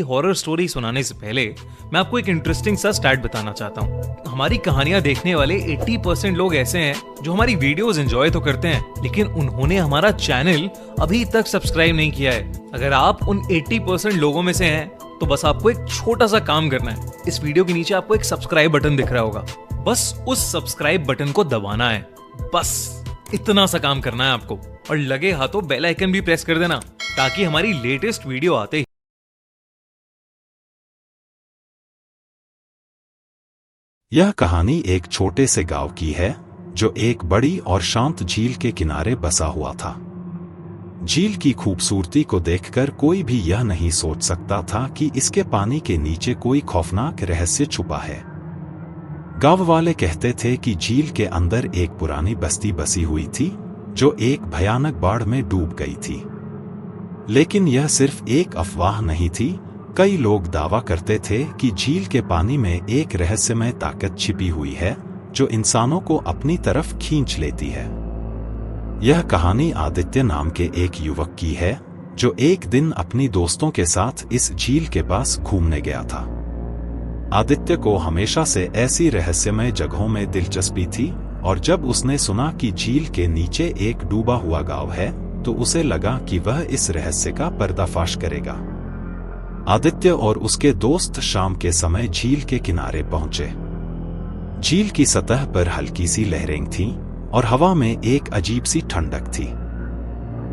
Horror story सुनाने से पहले मैं आपको एक इंटरेस्टिंग सा स्टैट बताना चाहता हूँ। हमारी कहानियां देखने वाले 80% लोग ऐसे हैं जो हमारी वीडियोस एंजॉय तो करते हैं, लेकिन उन्होंने हमारा चैनल अभी तक सब्सक्राइब नहीं किया है। अगर आप उन 80% लोगों में से हैं तो बस आपको एक छोटा सा काम करना है। इस वीडियो के नीचे आपको एक सब्सक्राइब बटन दिख रहा होगा, बस उस सब्सक्राइब बटन को दबाना है। बस इतना सा काम करना है आपको, और लगे हाथों बेल आइकन भी प्रेस कर देना ताकि हमारी लेटेस्ट वीडियो आते ही यह कहानी एक छोटे से गांव की है जो एक बड़ी और शांत झील के किनारे बसा हुआ था। झील की खूबसूरती को देखकर कोई भी यह नहीं सोच सकता था कि इसके पानी के नीचे कोई खौफनाक रहस्य छुपा है। गांव वाले कहते थे कि झील के अंदर एक पुरानी बस्ती बसी हुई थी जो एक भयानक बाढ़ में डूब गई थी। लेकिन यह सिर्फ एक अफवाह नहीं थी। कई लोग दावा करते थे कि झील के पानी में एक रहस्यमय ताकत छिपी हुई है जो इंसानों को अपनी तरफ खींच लेती है। यह कहानी आदित्य नाम के एक युवक की है जो एक दिन अपनी दोस्तों के साथ इस झील के पास घूमने गया था। आदित्य को हमेशा से ऐसी रहस्यमय जगहों में दिलचस्पी थी, और जब उसने सुना कि झील के नीचे एक डूबा हुआ गांव है तो उसे लगा कि वह इस रहस्य का पर्दाफाश करेगा। आदित्य और उसके दोस्त शाम के समय झील के किनारे पहुंचे। झील की सतह पर हल्की सी लहरें थीं और हवा में एक अजीब सी ठंडक थी।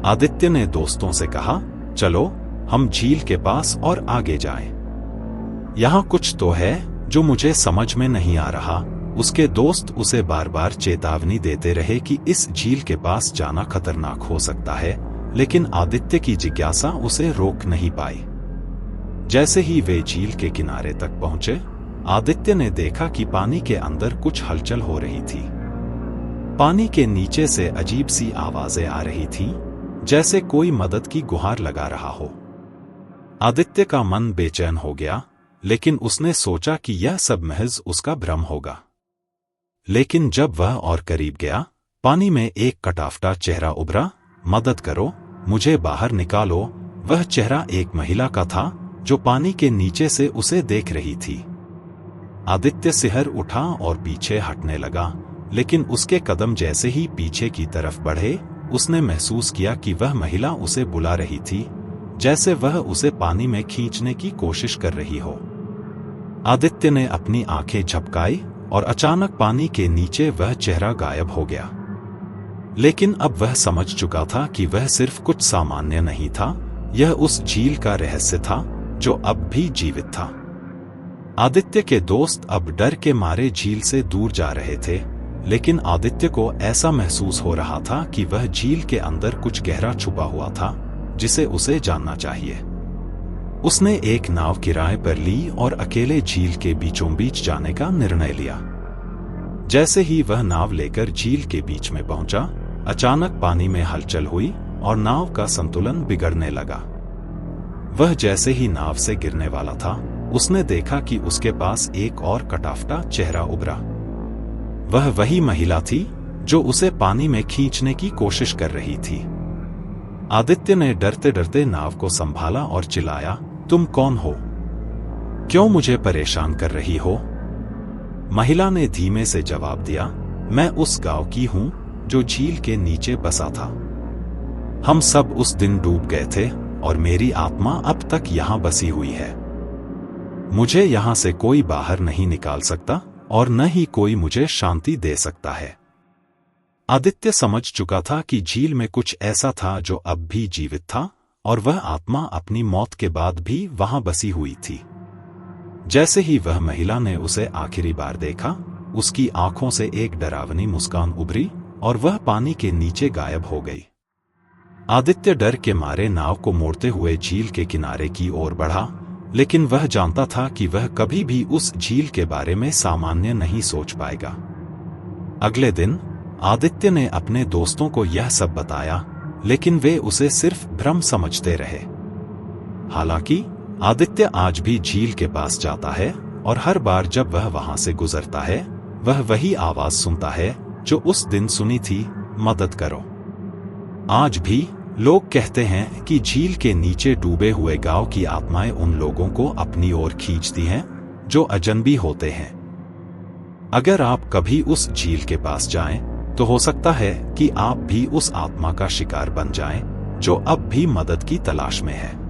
आदित्य ने दोस्तों से कहा, चलो हम झील के पास और आगे जाएं। यहाँ कुछ तो है जो मुझे समझ में नहीं आ रहा। उसके दोस्त उसे बार बार चेतावनी देते रहे कि इस झील के पास जाना खतरनाक हो सकता है, लेकिन आदित्य की जिज्ञासा उसे रोक नहीं पाई। जैसे ही वे झील के किनारे तक पहुंचे, आदित्य ने देखा कि पानी के अंदर कुछ हलचल हो रही थी। पानी के नीचे से अजीब सी आवाजें आ रही थीं, जैसे कोई मदद की गुहार लगा रहा हो। आदित्य का मन बेचैन हो गया, लेकिन उसने सोचा कि यह सब महज उसका भ्रम होगा। लेकिन जब वह और करीब गया, पानी में एक कटाफटा चेहरा उभरा। मदद करो, मुझे बाहर निकालो। वह चेहरा एक महिला का था जो पानी के नीचे से उसे देख रही थी। आदित्य सिहर उठा और पीछे हटने लगा, लेकिन उसके कदम जैसे ही पीछे की तरफ बढ़े, उसने महसूस किया कि वह महिला उसे बुला रही थी, जैसे वह उसे पानी में खींचने की कोशिश कर रही हो। आदित्य ने अपनी आंखें झपकाई और अचानक पानी के नीचे वह चेहरा गायब हो गया। लेकिन अब वह समझ चुका था कि वह सिर्फ कुछ सामान्य नहीं था, यह उस झील का रहस्य था जो अब भी जीवित था। आदित्य के दोस्त अब डर के मारे झील से दूर जा रहे थे, लेकिन आदित्य को ऐसा महसूस हो रहा था कि वह झील के अंदर कुछ गहरा छुपा हुआ था जिसे उसे जानना चाहिए। उसने एक नाव किराए पर ली और अकेले झील के बीचों बीच जाने का निर्णय लिया। जैसे ही वह नाव लेकर झील के बीच में पहुंचा, अचानक पानी में हलचल हुई और नाव का संतुलन बिगड़ने लगा। वह जैसे ही नाव से गिरने वाला था, उसने देखा कि उसके पास एक और कटाफटा चेहरा उभरा। वह वही महिला थी जो उसे पानी में खींचने की कोशिश कर रही थी। आदित्य ने डरते डरते नाव को संभाला और चिल्लाया, तुम कौन हो? क्यों मुझे परेशान कर रही हो? महिला ने धीमे से जवाब दिया, मैं उस गांव की हूं जो झील के नीचे बसा था। हम सब उस दिन डूब गए थे और मेरी आत्मा अब तक यहां बसी हुई है। मुझे यहां से कोई बाहर नहीं निकाल सकता और न ही कोई मुझे शांति दे सकता है। आदित्य समझ चुका था कि झील में कुछ ऐसा था जो अब भी जीवित था, और वह आत्मा अपनी मौत के बाद भी वहां बसी हुई थी। जैसे ही वह महिला ने उसे आखिरी बार देखा, उसकी आंखों से एक डरावनी मुस्कान उभरी और वह पानी के नीचे गायब हो गई। आदित्य डर के मारे नाव को मोड़ते हुए झील के किनारे की ओर बढ़ा, लेकिन वह जानता था कि वह कभी भी उस झील के बारे में सामान्य नहीं सोच पाएगा। अगले दिन आदित्य ने अपने दोस्तों को यह सब बताया, लेकिन वे उसे सिर्फ भ्रम समझते रहे। हालांकि आदित्य आज भी झील के पास जाता है और हर बार जब वह वहां से गुजरता है, वह वही आवाज सुनता है जो उस दिन सुनी थी, मदद करो। आज भी लोग कहते हैं कि झील के नीचे डूबे हुए गांव की आत्माएं उन लोगों को अपनी ओर खींचती हैं जो अजनबी होते हैं। अगर आप कभी उस झील के पास जाएं, तो हो सकता है कि आप भी उस आत्मा का शिकार बन जाएं, जो अब भी मदद की तलाश में है।